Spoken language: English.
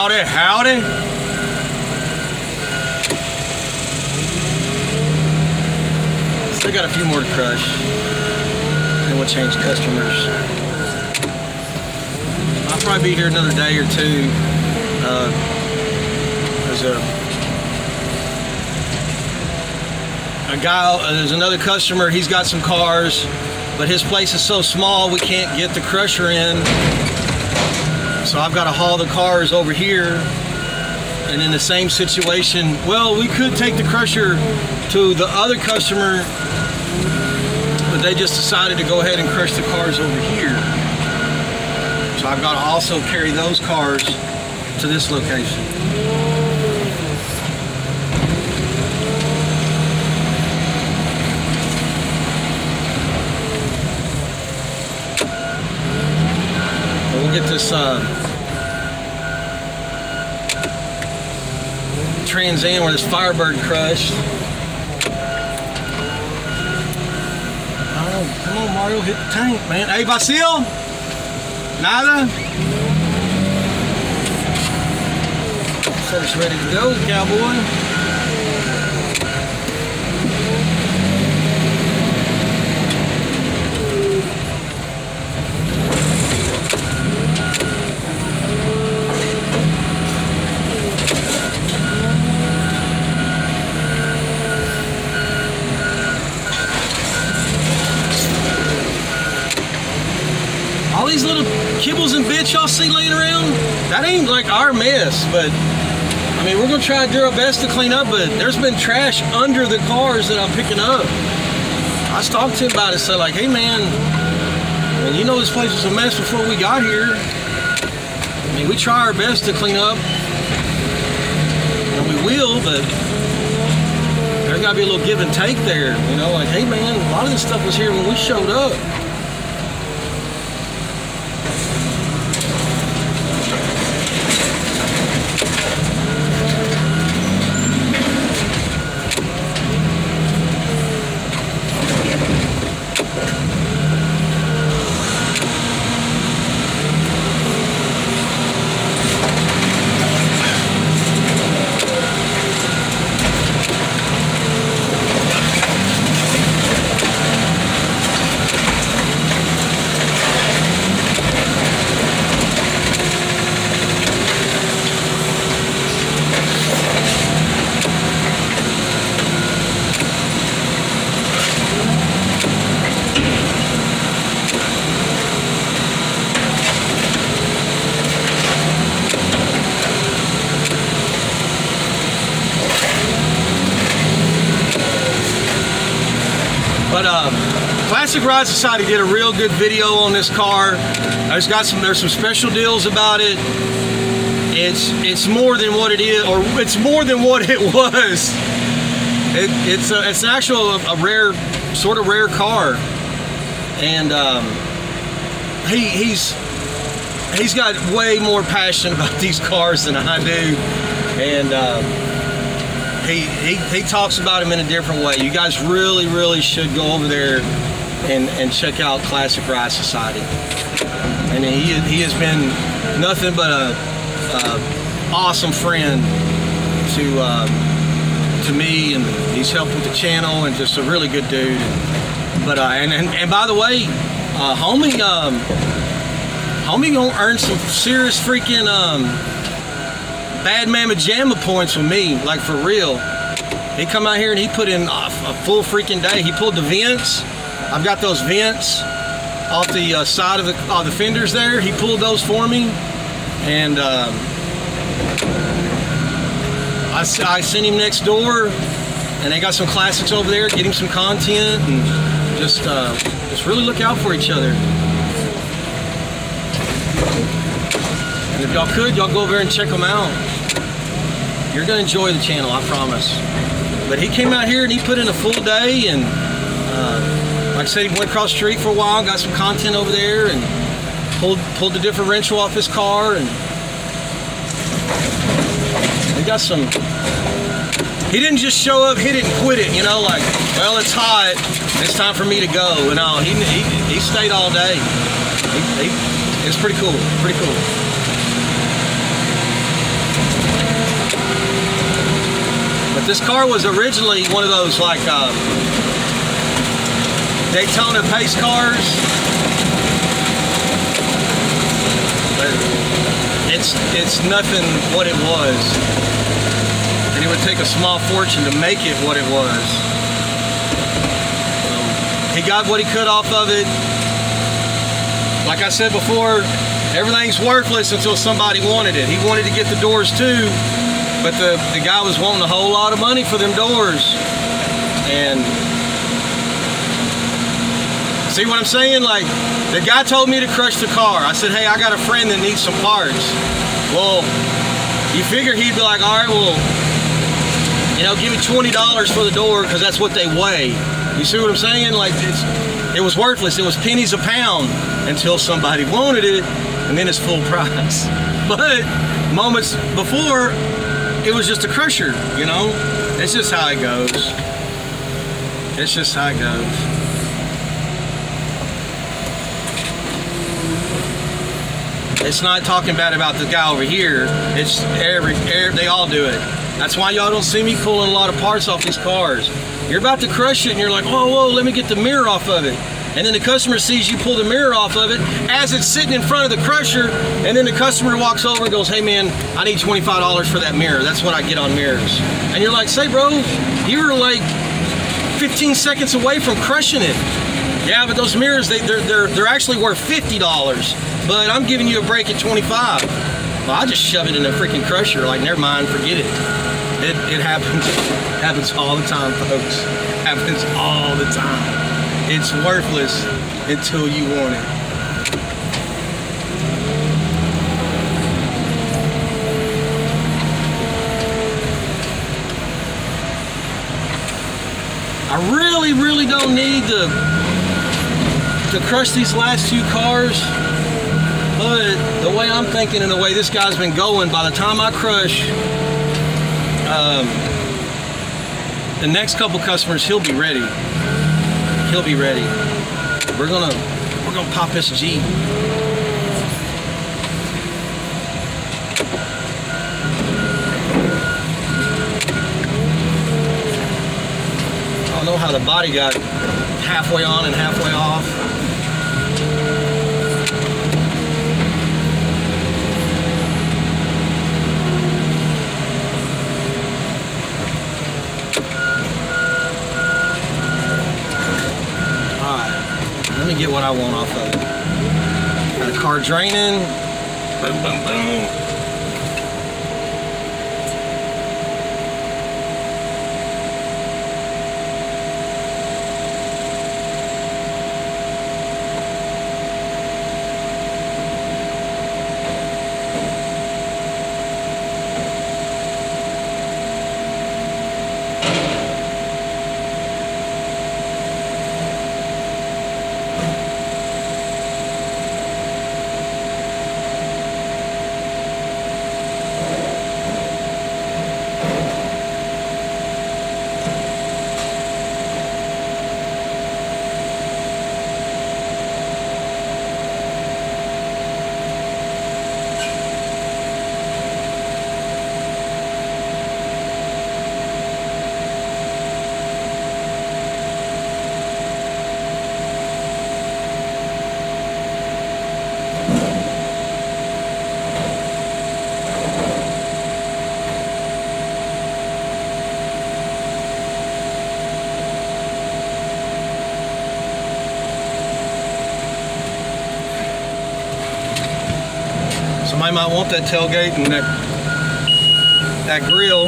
Howdy, howdy. Still got a few more to crush. Then we'll change customers. I'll probably be here another day or two. There's another customer, he's got some cars, but his place is so small we can't get the crusher in. So I've got to haul the cars over here. And in the same situation, well, we could take the crusher to the other customer, but they just decided to go ahead and crush the cars over here. So I've got to also carry those cars to this location. We'll get this Trans Am where this Firebird crushed. Oh, come on, Mario, hit the tank, man. Hey, Vasil? Nada? First ready to go, cowboy. All these little kibbles and bits y'all see laying around, that ain't like our mess, but I mean, we're gonna try to do our best to clean up, but there's been trash under the cars that I'm picking up. I was talking to him about it, said like, hey man, I mean, you know this place was a mess before we got here. I mean, we try our best to clean up, and we will, but there's gotta be a little give and take there, you know, like, hey man, a lot of this stuff was here when we showed up. But Classic Ride Society did a real good video on this car. There's some special deals about it. It's more than what it is, or it's more than what it was. It's an actual rare, sort of rare car, and he's got way more passion about these cars than I do, and he talks about them in a different way. You guys really should go over there and check out Classic Ride Society. And he has been nothing but a awesome friend to me, and he's helped with the channel, and just a really good dude. But and by the way, homie gonna earn some serious freaking Bad Mama Jamma points with me, like for real. He come out here and he put in a full freaking day. He pulled the vents. I've got those vents off the side of the fenders there. He pulled those for me, and I sent him next door, and they got some classics over there. Get him some content, and just really look out for each other. And if y'all could, y'all go over there and check them out. You're gonna enjoy the channel, I promise. But he came out here and he put in a full day, and like I said, he went across the street for a while, got some content over there, and pulled the differential off his car, and he got some. He didn't just show up, hit it, and quit it, you know, like, well, it's hot, it's time for me to go. And all, he stayed all day. It's pretty cool, pretty cool. But this car was originally one of those like Daytona pace cars. But it's nothing what it was. And it would take a small fortune to make it what it was. So he got what he could off of it. Like I said before, everything's worthless until somebody wanted it. He wanted to get the doors too, but the guy was wanting a whole lot of money for them doors. And see what I'm saying? Like, the guy told me to crush the car. I said, hey, I got a friend that needs some parts. Well, you figure he'd be like, all right, well, you know, give me $20 for the door because that's what they weigh. You see what I'm saying? Like, it was worthless. It was pennies a pound until somebody wanted it, and then it's full price. But moments before, it was just a crusher, you know? It's just how it goes. It's just how it goes. It's not talking bad about the guy over here. It's they all do it. That's why y'all don't see me pulling a lot of parts off these cars. You're about to crush it and you're like, whoa, let me get the mirror off of it. And then the customer sees you pull the mirror off of it as it's sitting in front of the crusher, and then the customer walks over and goes, hey man, I need $25 for that mirror. That's what I get on mirrors. And you're like, say bro, you were like 15 seconds away from crushing it. Yeah, but those mirrors, they're actually worth $50, but I'm giving you a break at 25. Well, I just shove it in a freaking crusher, like never mind, forget it. It happens all the time, folks. Happens all the time. It's worthless until you want it. I really don't need to crush these last two cars, but the way I'm thinking and the way this guy's been going, by the time I crush the next couple customers, he'll be ready. He'll be ready. We're gonna pop this Jeep. I don't know how the body got halfway on and halfway off. Let me get what I want off of it. Got a car draining. Boom, boom, boom. Somebody might want that tailgate and that grill.